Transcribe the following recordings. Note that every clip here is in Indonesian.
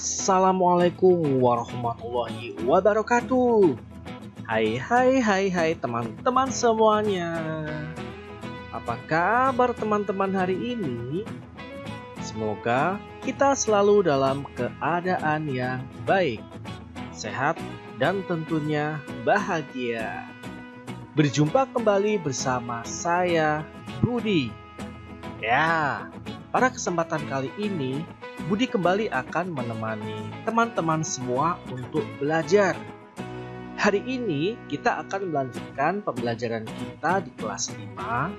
Assalamualaikum warahmatullahi wabarakatuh. Hai teman-teman semuanya. Apa kabar teman-teman hari ini? Semoga kita selalu dalam keadaan yang baik, sehat, dan tentunya bahagia. Berjumpa kembali bersama saya, Budi. Ya, pada kesempatan kali ini Budi kembali akan menemani teman-teman semua untuk belajar. Hari ini kita akan melanjutkan pembelajaran kita di kelas 5,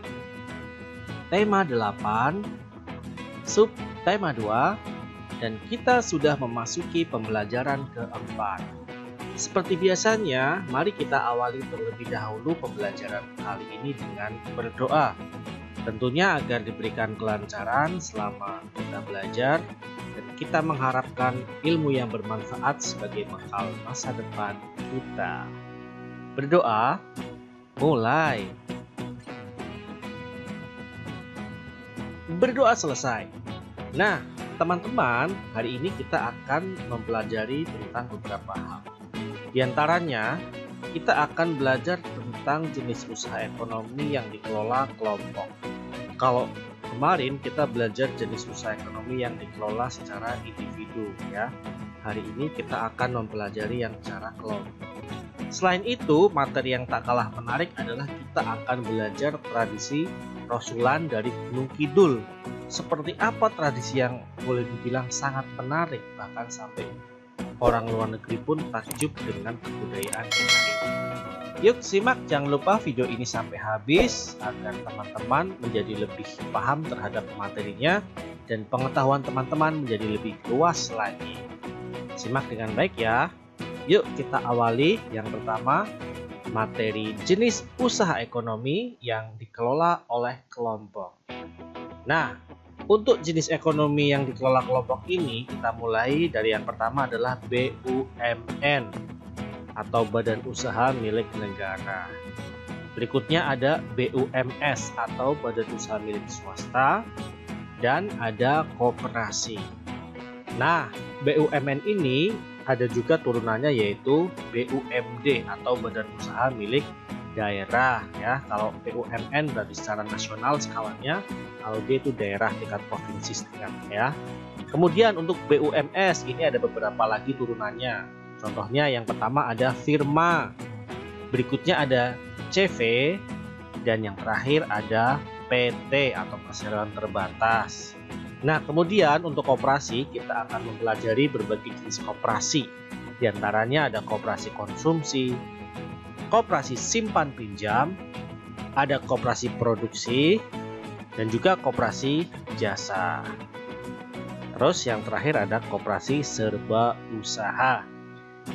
tema 8, sub tema 2, dan kita sudah memasuki pembelajaran keempat. Seperti biasanya, mari kita awali terlebih dahulu pembelajaran kali ini dengan berdoa. Tentunya agar diberikan kelancaran selama kita belajar dan kita mengharapkan ilmu yang bermanfaat sebagai bekal masa depan kita. Berdoa, mulai. Berdoa selesai. Nah, teman-teman, hari ini kita akan mempelajari tentang beberapa hal. Di antaranya, kita akan belajar tentang jenis usaha ekonomi yang dikelola kelompok. Kalau kemarin kita belajar jenis usaha ekonomi yang dikelola secara individu ya. Hari ini kita akan mempelajari yang secara kelompok. Selain itu, materi yang tak kalah menarik adalah kita akan belajar tradisi rasulan dari Gunung Kidul. Seperti apa tradisi yang boleh dibilang sangat menarik, bahkan sampai orang luar negeri pun takjub dengan kebudayaan kita ini. Yuk simak, jangan lupa video ini sampai habis agar teman-teman menjadi lebih paham terhadap materinya dan pengetahuan teman-teman menjadi lebih luas lagi. Simak dengan baik ya. Yuk kita awali. Yang pertama, materi jenis usaha ekonomi yang dikelola oleh kelompok. Nah, untuk jenis ekonomi yang dikelola kelompok ini, kita mulai dari yang pertama adalah BUMN atau Badan Usaha Milik Negara. Berikutnya ada BUMS atau Badan Usaha Milik Swasta, dan ada koperasi. Nah, BUMN ini ada juga turunannya yaitu BUMD atau Badan Usaha Milik Daerah ya. Kalau BUMN berarti secara nasional skalanya, kalau D itu daerah tingkat provinsi setingkat ya. Kemudian untuk BUMS ini ada beberapa lagi turunannya. Contohnya yang pertama ada firma, berikutnya ada CV, dan yang terakhir ada PT atau perseroan terbatas. Nah, kemudian untuk koperasi kita akan mempelajari berbagai jenis koperasi. Di antaranya ada koperasi konsumsi, koperasi simpan pinjam, ada koperasi produksi, dan juga koperasi jasa. Terus yang terakhir ada koperasi serba usaha.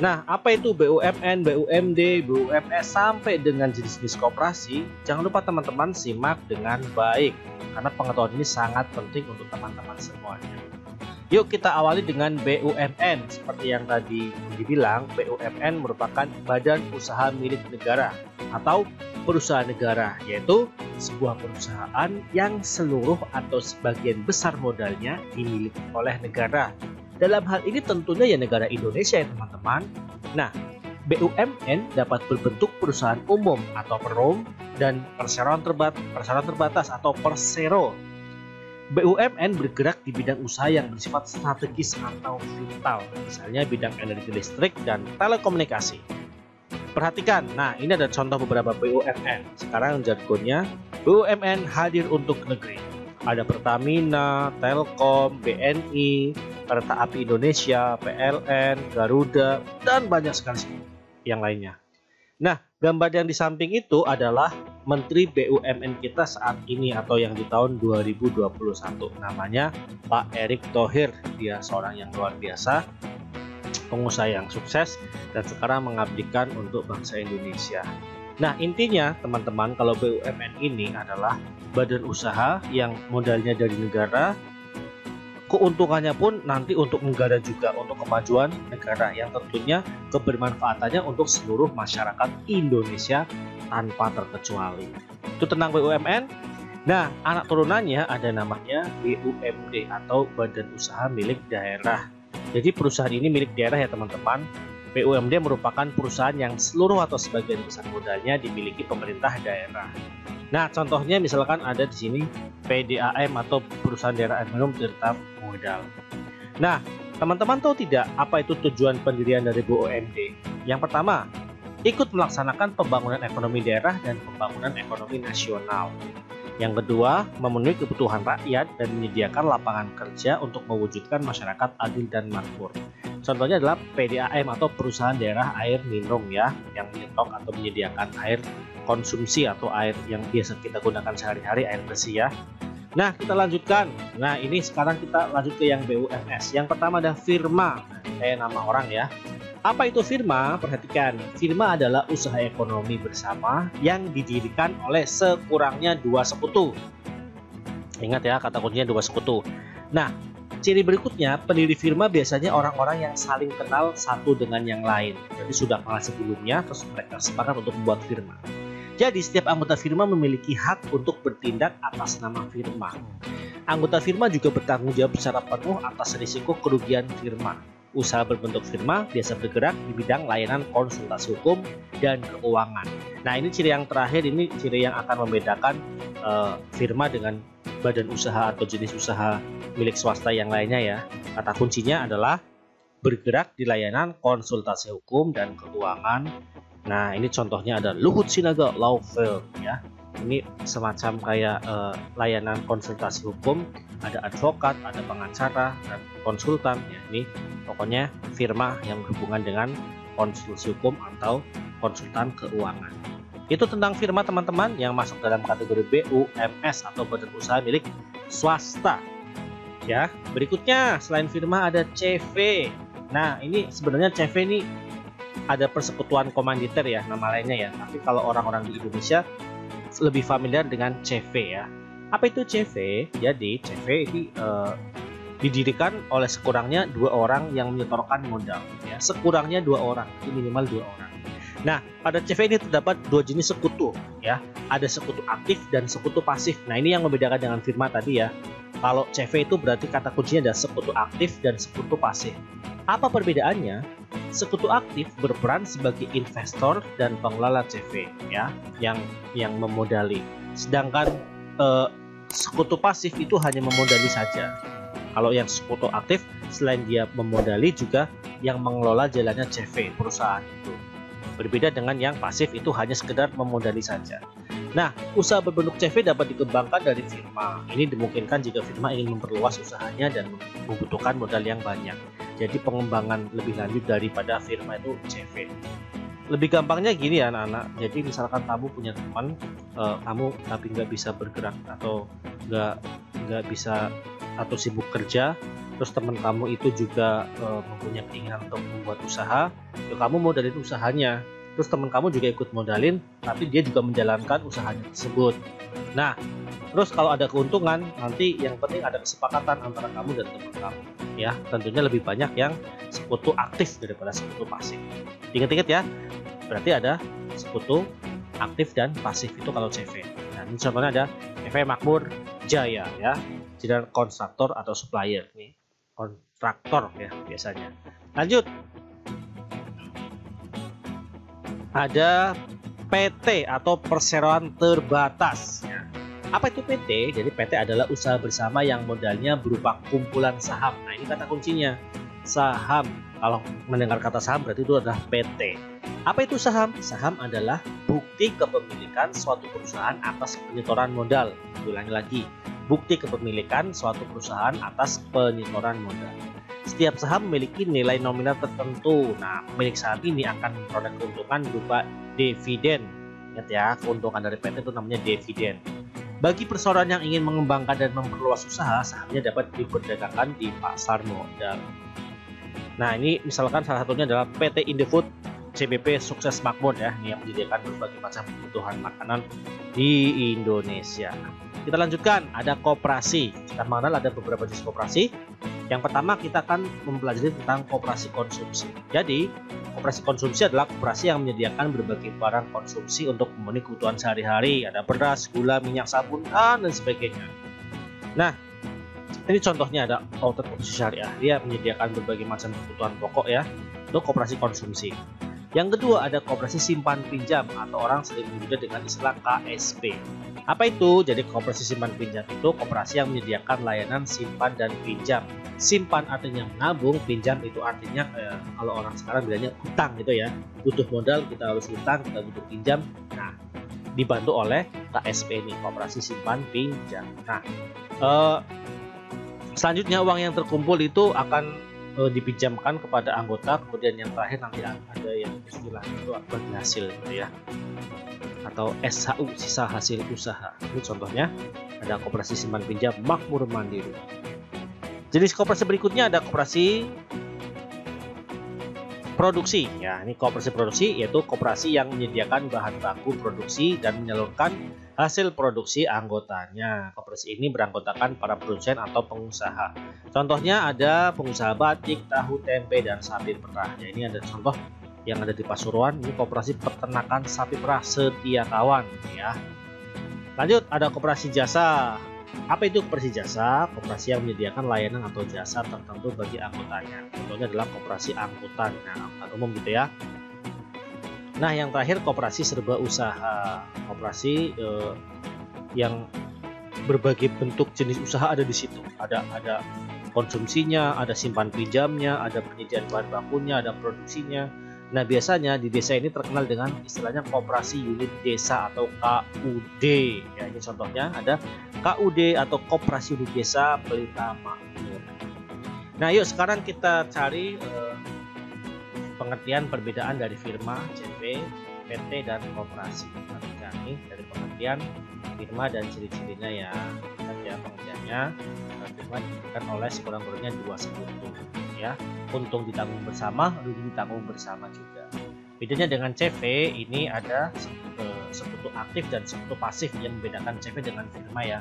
Nah, apa itu BUMN, BUMD, BUMS sampai dengan jenis-jenis koperasi? Jangan lupa teman-teman simak dengan baik karena pengetahuan ini sangat penting untuk teman-teman semuanya. Yuk kita awali dengan BUMN. Seperti yang tadi dibilang, BUMN merupakan badan usaha milik negara atau perusahaan negara, yaitu sebuah perusahaan yang seluruh atau sebagian besar modalnya dimiliki oleh negara. Dalam hal ini tentunya ya negara Indonesia ya teman-teman. Nah, BUMN dapat berbentuk perusahaan umum atau perum dan perseroan terbatas atau persero. BUMN bergerak di bidang usaha yang bersifat strategis atau vital, misalnya bidang energi listrik dan telekomunikasi. Perhatikan, nah ini ada contoh beberapa BUMN. Sekarang jargonnya BUMN hadir untuk negeri. Ada Pertamina, Telkom, BNI, Kereta Api Indonesia, PLN, Garuda, dan banyak sekali yang lainnya. Nah, gambar yang di samping itu adalah Menteri BUMN kita saat ini atau yang di tahun 2021. Namanya Pak Erick Thohir. Dia seorang yang luar biasa, pengusaha yang sukses, dan sekarang mengabdikan untuk bangsa Indonesia. Nah, intinya teman-teman, kalau BUMN ini adalah badan usaha yang modalnya dari negara, keuntungannya pun nanti untuk negara juga, untuk kemajuan negara yang tentunya kebermanfaatannya untuk seluruh masyarakat Indonesia tanpa terkecuali. Itu tentang BUMN. Nah, anak turunannya ada namanya BUMD atau Badan Usaha Milik Daerah. Jadi perusahaan ini milik daerah ya teman-teman. BUMD merupakan perusahaan yang seluruh atau sebagian besar modalnya dimiliki pemerintah daerah. Nah, contohnya misalkan ada di sini PDAM atau perusahaan daerah air minum tirta modal. Nah, teman-teman tahu tidak apa itu tujuan pendirian dari BUMD? Yang pertama, ikut melaksanakan pembangunan ekonomi daerah dan pembangunan ekonomi nasional. Yang kedua, memenuhi kebutuhan rakyat dan menyediakan lapangan kerja untuk mewujudkan masyarakat adil dan makmur. Contohnya adalah PDAM atau perusahaan daerah air minum ya, yang menyetok atau menyediakan air konsumsi atau air yang biasa kita gunakan sehari-hari, air bersih ya. Nah, kita lanjutkan. Nah, ini sekarang kita lanjut ke yang BUMS. Yang pertama ada Firma. Kayak nama orang ya. Apa itu Firma? Perhatikan, Firma adalah usaha ekonomi bersama yang didirikan oleh sekurangnya 2 sekutu. Ingat ya, kata kuncinya 2 sekutu. Nah, ciri berikutnya, pendiri Firma biasanya orang-orang yang saling kenal satu dengan yang lain. Jadi sudah kenal sebelumnya, terus mereka sepakat untuk membuat Firma. Jadi setiap anggota Firma memiliki hak untuk bertindak atas nama Firma. Anggota Firma juga bertanggung jawab secara penuh atas risiko kerugian Firma. Usaha berbentuk Firma biasa bergerak di bidang layanan konsultasi hukum dan keuangan. Nah, ini ciri yang terakhir, ini ciri yang akan membedakan Firma dengan badan usaha atau jenis usaha milik swasta yang lainnya ya. Kata kuncinya adalah bergerak di layanan konsultasi hukum dan keuangan. Nah, ini contohnya ada Luhut Sinaga Law Firm ya. Ini semacam kayak layanan konsultasi hukum, ada advokat, ada pengacara, dan konsultan ya. Ini pokoknya firma yang berhubungan dengan konsultasi hukum atau konsultan keuangan. Itu tentang firma teman-teman yang masuk dalam kategori BUMS atau badan usaha milik swasta. Ya, berikutnya selain firma ada CV. Nah, ini sebenarnya CV ini ada persekutuan komanditer ya, nama lainnya ya. Tapi kalau orang-orang di Indonesia lebih familiar dengan CV ya. Apa itu CV? Jadi CV ini didirikan oleh sekurangnya 2 orang yang menyetorkan modal ya. Sekurangnya 2 orang, ini minimal 2 orang. Nah, pada CV ini terdapat 2 jenis sekutu ya. Ada sekutu aktif dan sekutu pasif. Nah, ini yang membedakan dengan firma tadi ya. Kalau CV itu berarti kata kuncinya ada sekutu aktif dan sekutu pasif. Apa perbedaannya? Sekutu aktif berperan sebagai investor dan pengelola CV ya, yang memodali. Sedangkan sekutu pasif itu hanya memodali saja. Kalau yang sekutu aktif selain dia memodali juga yang mengelola jalannya CV perusahaan itu. Berbeda dengan yang pasif itu hanya sekedar memodali saja. Nah, usaha berbentuk CV dapat dikembangkan dari firma. Ini dimungkinkan jika firma ingin memperluas usahanya dan membutuhkan modal yang banyak. Jadi pengembangan lebih lanjut daripada firma itu CV. Lebih gampangnya gini ya anak-anak. Jadi misalkan kamu punya teman, kamu tapi nggak bisa bergerak atau nggak bisa atau sibuk kerja, terus teman kamu itu juga mempunyai keinginan untuk membuat usaha, ya kamu modalin usahanya. Terus teman kamu juga ikut modalin, tapi dia juga menjalankan usahanya tersebut. Nah, terus kalau ada keuntungan, nanti yang penting ada kesepakatan antara kamu dan teman kamu. Ya, tentunya lebih banyak yang sekutu aktif daripada sekutu pasif. Ingat-ingat ya, berarti ada sekutu aktif dan pasif itu kalau CV. Nah, ini contohnya ada CV Makmur Jaya ya, jadi kontraktor atau supplier nih, kontraktor ya biasanya. Lanjut. Ada PT atau perseroan terbatas ya. Apa itu PT? Jadi PT adalah usaha bersama yang modalnya berupa kumpulan saham. Nah, ini kata kuncinya, saham. Kalau mendengar kata saham berarti itu adalah PT. Apa itu saham? Saham adalah bukti kepemilikan suatu perusahaan atas penyetoran modal. Ulangi lagi, bukti kepemilikan suatu perusahaan atas penyetoran modal. Setiap saham memiliki nilai nominal tertentu. Nah, pemilik saham ini akan memperoleh keuntungan berupa dividen. Ingat ya, keuntungan dari PT itu namanya dividen. Bagi perseroan yang ingin mengembangkan dan memperluas usaha, sahamnya dapat diperdagangkan di pasar modal. Nah, ini misalkan salah satunya adalah PT Indofood CBP Sukses Makmur ya, ini yang menyediakan berbagai macam kebutuhan makanan di Indonesia. Kita lanjutkan, ada koperasi. Kita mengenal ada beberapa jenis koperasi. Yang pertama kita akan mempelajari tentang koperasi konsumsi. Jadi, koperasi konsumsi adalah koperasi yang menyediakan berbagai barang konsumsi untuk memenuhi kebutuhan sehari-hari. Ada beras, gula, minyak, sabun, dan sebagainya. Nah, Ini contohnya ada Outlet Koperasi Syariah, dia menyediakan berbagai macam kebutuhan pokok ya untuk koperasi konsumsi. Yang kedua ada koperasi simpan pinjam atau orang sering menyebutnya dengan istilah KSP. Apa itu? Jadi koperasi simpan pinjam itu koperasi yang menyediakan layanan simpan dan pinjam. Simpan artinya menabung, pinjam itu artinya kalau orang sekarang bilangnya hutang gitu ya. Butuh modal, kita harus hutang, kita butuh pinjam. Nah, dibantu oleh KSP ini, koperasi simpan pinjam. Nah, selanjutnya uang yang terkumpul itu akan dipinjamkan kepada anggota, kemudian yang terakhir nanti ada yang istilahnya itu bagi hasil gitu ya, atau SHU, sisa hasil usaha. Ini contohnya ada koperasi simpan pinjam makmur mandiri. Jenis koperasi berikutnya ada koperasi produksi. Ya, ini koperasi produksi yaitu koperasi yang menyediakan bahan baku produksi dan menyalurkan hasil produksi anggotanya. Koperasi ini beranggotakan para produsen atau pengusaha. Contohnya ada pengusaha batik, tahu, tempe, dan sapi perah. Ya, ini ada contoh yang ada di Pasuruan. Ini koperasi peternakan sapi perah Setia Kawan. Ya. Lanjut ada koperasi jasa. Apa itu koperasi jasa? Koperasi yang menyediakan layanan atau jasa tertentu bagi anggotanya. Contohnya adalah koperasi angkutan, angkutan umum gitu ya. Nah, yang terakhir koperasi serba usaha. Koperasi yang berbagai bentuk jenis usaha ada di situ. Ada konsumsinya, ada simpan pinjamnya, ada penyediaan bahan bakunya, ada produksinya. Nah, biasanya di desa ini terkenal dengan istilahnya koperasi unit desa atau KUD. Ya, ini contohnya ada KUD atau koperasi unit desa Pelita Makmur. Nah, yuk sekarang kita cari pengertian perbedaan dari firma, CV, PT, dan koperasi. Nah, ini dari pengertian firma dan ciri-cirinya ya. Lihat ya pengertiannya. Firma diberikan oleh sekurang-kurangnya 2 sekutu ya. Untung ditanggung bersama, rugi ditanggung bersama juga. Bedanya dengan CV, ini ada sekutu aktif dan sekutu pasif yang membedakan CV dengan firma ya.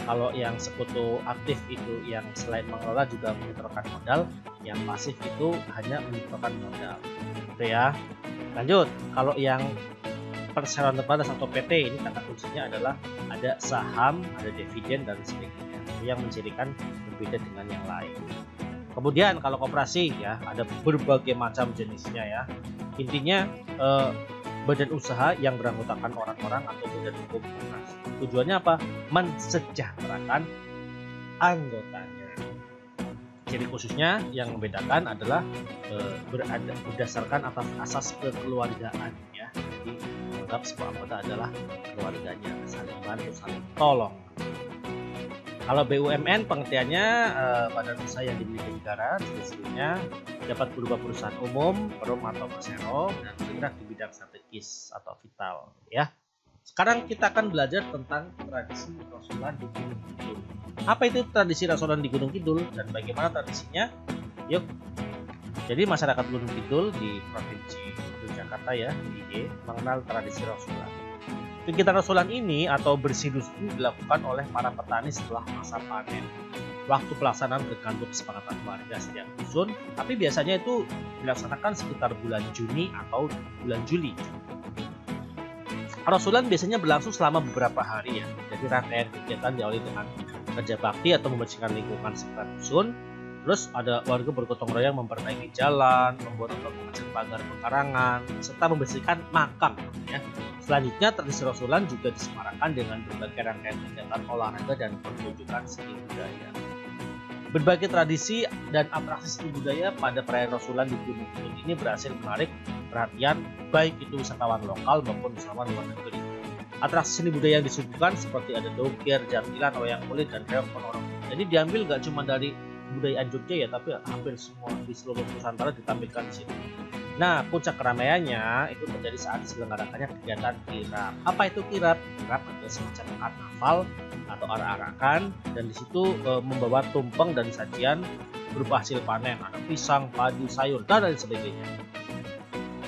Kalau yang sekutu aktif itu yang selain mengelola juga menyetorkan modal, yang pasif itu hanya menyetorkan modal. Gitu ya. Lanjut, kalau yang perseroan terbatas atau PT ini kata kuncinya adalah ada saham, ada dividen dan sebagainya. Yang mencirikan berbeda dengan yang lain. Kemudian kalau koperasi ya ada berbagai macam jenisnya ya. Intinya badan usaha yang beranggotakan orang-orang atau badan hukum koperasi. Tujuannya apa? Mensejahterakan anggotanya. Ciri khususnya yang membedakan adalah berdasarkan atas asas kekeluargaan ya. Jadi menganggap sebuah anggota adalah keluarganya, saling bantu, saling tolong. Kalau BUMN pengertiannya badan usaha yang dimiliki negara, ciri-cirinya dapat berupa perusahaan umum, perum atau persero, dan bergerak di bidang strategis atau vital ya. Sekarang kita akan belajar tentang tradisi rasulan di Gunung Kidul. Apa itu tradisi rasulan di Gunung Kidul dan bagaimana tradisinya? Yuk. Jadi masyarakat Gunung Kidul di Provinsi Yogyakarta ya, DIY, mengenal tradisi rasulan. Kegiatan rasulan ini atau bersih dusun dilakukan oleh para petani setelah masa panen. Waktu pelaksanaan bergantung kesepakatan warga setiap dusun, tapi biasanya itu dilaksanakan sekitar bulan Juni atau bulan Juli. Rasulan biasanya berlangsung selama beberapa hari ya. Jadi rangkaian kegiatan diawali dengan kerja bakti atau membersihkan lingkungan sekitar dusun. Terus ada warga bergotong royong memperbaiki jalan, membuat atau mengecat pagar pekarangan, serta membersihkan makam. Ya. Selanjutnya tradisi rasulan juga disemarakan dengan berbagai rangkaian kegiatan olahraga dan pertunjukan seni budaya. Berbagai tradisi dan atraksi seni budaya pada perayaan rasulan di Gunung Kidul ini berhasil menarik perhatian baik itu wisatawan lokal maupun wisatawan luar negeri. Atraksi seni budaya yang disuguhkan seperti ada dongker, jatilan, wayang kulit, dan reok ponorogo. Jadi diambil gak cuma dari budaya Jogja ya, tapi hampir semua di seluruh Nusantara ditampilkan di sini. Nah, puncak keramaiannya itu terjadi saat diselenggarakannya kegiatan kirap. Apa itu kirap? Kirap adalah semacam karnaval atau arak-arakan, dan di situ membawa tumpeng dan sajian berupa hasil panen, ada pisang, padi, sayur, dan lain sebagainya.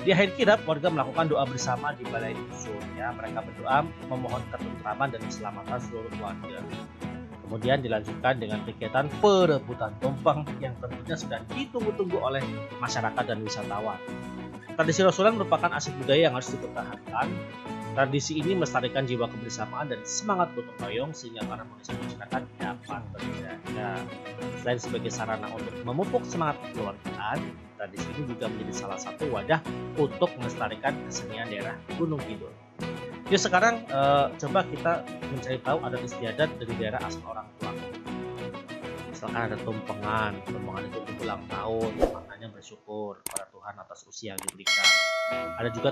Di akhir kirap, warga melakukan doa bersama di balai dusun. Ya, mereka berdoa memohon ketentraman dan keselamatan seluruh warga. Kemudian dilanjutkan dengan kegiatan perebutan tumpeng yang tentunya sudah ditunggu-tunggu oleh masyarakat dan wisatawan. Tradisi rasulan merupakan aset budaya yang harus dipertahankan. Tradisi ini melestarikan jiwa kebersamaan dan semangat gotong royong sehingga para manusia masyarakat dapat bermanfaat berjaga. Selain sebagai sarana untuk memupuk semangat kekeluargaan, tradisi ini juga menjadi salah satu wadah untuk melestarikan kesenian daerah Gunung Kidul. Yuk sekarang coba kita mencari tahu adat istiadat dari daerah asal orang tua. Misalkan ada tumpengan itu untuk ulang tahun, maknanya bersyukur kepada Tuhan atas usia yang diberikan. Ada juga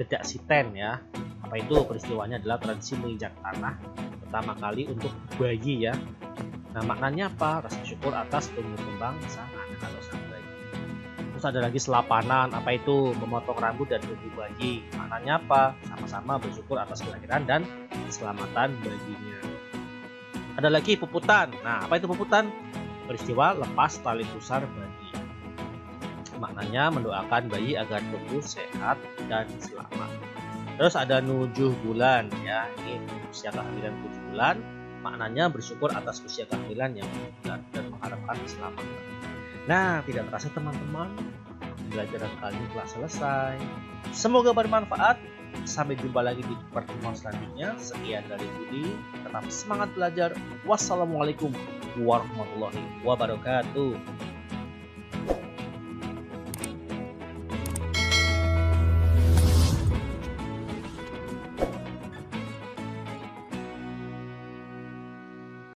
dedak siten ya. Apa itu? Peristiwanya adalah tradisi menginjak tanah pertama kali untuk bayi ya. Nah maknanya apa? Rasa syukur atas tumbuh kembang sang anak atau sang bayi. Terus ada lagi selapanan. Apa itu? Memotong rambut dan tubuh bayi. Maknanya apa? Sama-sama bersyukur atas kelahiran dan keselamatan bayinya. Ada lagi puputan. Nah, apa itu puputan? Peristiwa lepas tali pusar bayi. Maknanya mendoakan bayi agar tumbuh sehat dan selamat. Terus ada nujuh bulan ya. Ini usia kehamilan 7 bulan. Maknanya bersyukur atas usia kehamilan yang 7 bulan dan mengharapkan keselamatan. Nah, tidak terasa teman-teman, pembelajaran kali ini telah selesai. Semoga bermanfaat. Sampai jumpa lagi di pertemuan selanjutnya. Sekian dari Budi. Tetap semangat belajar. Wassalamualaikum warahmatullahi wabarakatuh.